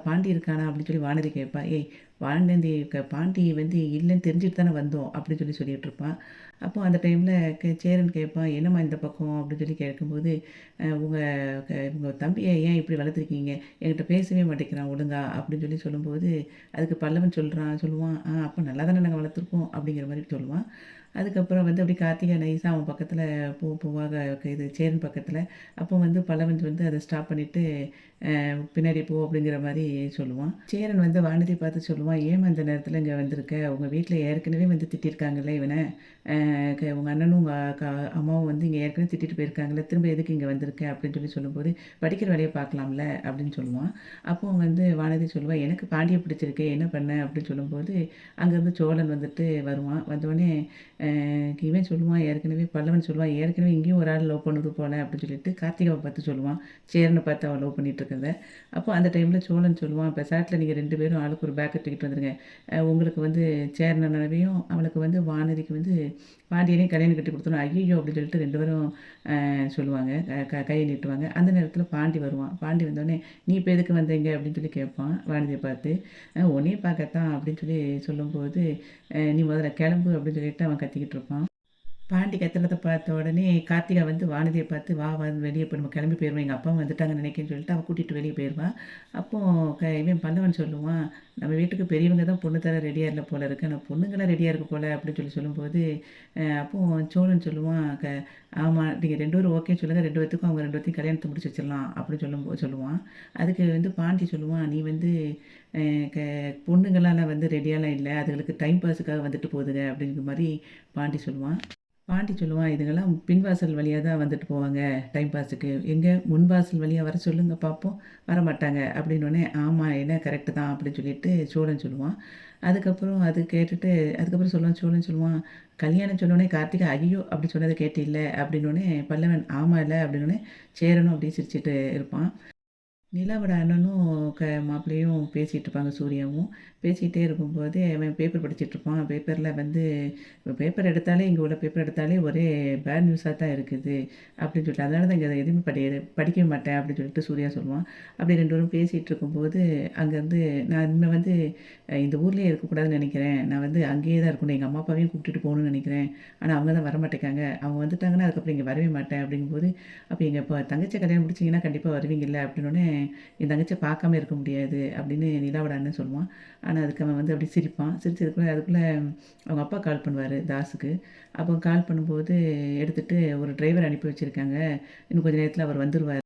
பாண்டி இருக்கானா அப்படின்னு சொல்லி வானதி கேட்பா. ஏய், வானதி பாண்டி வந்து இல்லைன்னு தெரிஞ்சுட்டு தானே வந்தோம் அப்படின்னு சொல்லி சொல்லிட்டு இருப்பான். அப்போ அந்த டைமில் சேரன் கேட்பான், என்னம்மா இந்த பக்கம் அப்படின்னு சொல்லி கேட்கும்போது, உங்கள் தம்பியை ஏன் இப்படி வளர்த்துருக்கீங்க, என்கிட்ட பேசவே மாட்டேங்கிறான் ஒழுங்கா அப்படின்னு சொல்லி சொல்லும்போது, அதுக்கு பல்லவன் சொல்லுவான், அப்போ நல்லா தானே நாங்கள் வளர்த்துருக்கோம் அப்படிங்கிற மாதிரி சொல்லுவான். அதுக்கப்புறம் வந்து அப்படி கார்த்திகா நைஸாக அவன் பக்கத்தில் போவாங்க, இது சேரன் பக்கத்தில். அப்போ வந்து பல்லவன் வந்து அதை ஸ்டாப் பண்ணிவிட்டு பின்னாடி போ அப்படிங்கிற மாதிரி சொல்லுவான். சேரன் வந்து வானதி பார்த்து சொல்லுவான், ஏன் அந்த நேரத்தில் இங்கே வந்திருக்க, உங்கள் வீட்டில் ஏற்கனவே வந்து திட்டிருக்காங்கல்ல இவனை, உங்கள் அண்ணனும் உங்கள் அம்மாவும் வந்து இங்கே ஏற்கனவே திட்டிட்டு போயிருக்காங்கல்ல, திரும்ப எதுக்கு இங்கே வந்திருக்க அப்படின்னு சொல்லி சொல்லும்போது, படிக்கிற வேலையை பார்க்கலாம்ல அப்படின்னு சொல்லுவான். அப்போ வந்து வானதி சொல்லுவாள், எனக்கு பாண்டியை பிடிச்சிருக்கு, என்ன பண்ண அப்படின்னு சொல்லும்போது, அங்கேருந்து சோழன் வந்துட்டு வருவான். வந்தோடனே இவன் சொல்லுவான், ஏற்கனவே பல்லவன் சொல்லுவான், ஏற்கனவே இங்கேயும் ஒரு ஆள் லவ் பண்ணுது போல அப்படின்னு சொல்லிட்டு கார்த்திகாவை பார்த்து சொல்லுவான், சேரனை பார்த்து அவன் லவ் பண்ணிட்டு இருக்கிறத. அப்போ அந்த டைமில் சோழன் சொல்லுவான், இப்போ சாட்டில் நீங்கள் 2 பேரும் ஆளுக்கு ஒரு பேக்கை தூக்கிட்டு வந்துடுங்க, உங்களுக்கு வந்து சேரனையும் அவனுக்கு வந்து வானதிக்கு வந்து பாண்டியனையும் கல்யாணம் கட்டி கொடுத்துரும். ஐயோ அப்படின்னு சொல்லிட்டு 2 பேரும் சொல்லுவாங்க, கையை நீட்டுவாங்க. அந்த நேரத்தில் பாண்டி வருவான். பாண்டி வந்தோடனே, நீ இப்போ எதுக்கு வந்தீங்க அப்படின்னு சொல்லி கேட்பான் வானதியை பார்த்து. உன்னையும் பார்க்கத்தான் அப்படின்னு சொல்லி சொல்லும்போது, நீ முதல்ல கிளம்பு அப்படின்னு சொல்லிட்டு அவன் கத்திக்கிட்டு இருப்பான். பாண்டி கத்துறத பார்த்த உடனே கார்த்திகா வந்து வானதியை பார்த்து, வா வா வெளியே போய் நம்ம கிளம்பி போயிடுவோம், எங்கள் அப்பா வந்துட்டாங்கன்னு நினைக்கிறேன்னு சொல்லிட்டு அவன் கூட்டிகிட்டு வெளியே போயிடுவான். அப்போது இவன் பல்லவன் சொல்லுவான், நம்ம வீட்டுக்கு பெரியவங்க தான் பொண்ணு தர ரெடியாக இல்லை போல இருக்கு, ஆனால் பொண்ணுங்களாம் ரெடியாக இருக்கு போல அப்படின்னு சொல்லி சொல்லும்போது, அப்போது சோழன் சொல்லுவான், ஆமாம் நீங்கள் 2 பேரும் ஓகே சொல்லுங்கள், 2 பேத்துக்கும் அவங்க 2 பேர்த்தையும் கல்யாணத்தை முடிச்சு வச்சிடலாம் அப்படின்னு சொல்லுவான். அதுக்கு வந்து பாண்டி சொல்லுவான், நீ வந்து க பொண்ணுங்களாம் வந்து ரெடியாலாம் இல்லை, அதுகளுக்கு டைம் பாஸுக்காக வந்துட்டு போகுதுங்க அப்படிங்கிற மாதிரி பாண்டி சொல்லுவான். பாட்டி சொல்லுவான், இதுங்கெல்லாம் பின்வாசல் வழியாக தான் வந்துட்டு போவாங்க டைம் பாஸுக்கு, எங்கே முன்வாசல் வழியாக வர சொல்லுங்க பார்ப்போம், வரமாட்டாங்க அப்படின்னோடனே, ஆமாம் என்ன கரெக்டு தான் அப்படின்னு சொல்லிட்டு சோழன் சொல்லுவான். அதுக்கப்புறம் அது கேட்டுட்டு அதுக்கப்புறம் சோழன் சொல்லுவான், கல்யாணம் சொன்னோடனே கார்த்திகா ஐயோ அப்படி சொன்னதை கேட்டில்ல அப்படின்னோடனே பல்லவன் ஆமாம் இல்லை அப்படின்னோடனே சேரனும் அப்படியே சிரிச்சிட்டு இருப்பான். நிலாவோட அண்ணனும் மாப்பிள்ளையும் பேசிகிட்டு இருப்பாங்க, சூர்யாவும். பேசிக்கிட்டே இருக்கும்போது அவன் பேப்பர் படிச்சுட்டு இருப்பான். பேப்பரில் வந்து பேப்பர் எடுத்தாலே இங்கே உள்ள பேப்பர் எடுத்தாலே ஒரே பேட் நியூஸாக தான் இருக்குது அப்படின்னு சொல்லிட்டு, அதனால தான் இங்கே எதுவுமே படிக்கவே மாட்டேன் அப்படின்னு சொல்லிட்டு சூர்யா சொல்லுவான். அப்படி 2 பேரும் பேசிகிட்டு இருக்கும்போது அங்கேருந்து, நான் இனிமேல் வந்து இந்த ஊர்லேயே இருக்கக்கூடாதுன்னு நினைக்கிறேன், நான் வந்து அங்கேயே தான் இருக்கணும், எங்கள் அம்மா அப்பாவையும் கூப்பிட்டுட்டு போகணும்னு நினைக்கிறேன், ஆனால் அவங்க தான் வரமாட்டேங்காங்க, அவங்க வந்துட்டாங்கன்னா அதுக்கப்புறம் இங்கே வரவே மாட்டேன் அப்படிங்கும்போது, அப்போ எங்கள் இப்போ தங்கச்சியை கல்யாணம் முடிச்சிங்கன்னா கண்டிப்பாக வருவீங்கல்ல அப்படின்னோடனே, என் தங்கச்சியை பார்க்காம இருக்க முடியாது அப்படின்னு நிலாவோட அண்ணன் சொல்லுவான். ஆனால் அதுக்கு அவன் வந்து அப்படி சிரிப்பான். அதுக்குள்ளே அவங்க அப்பா கால் பண்ணுவார் தாஸுக்கு. அப்போ கால் பண்ணும்போது எடுத்துகிட்டு, ஒரு டிரைவர் அனுப்பி வச்சுருக்காங்க, இன்னும் கொஞ்சம் நேரத்தில் அவர் வந்துடுவார்.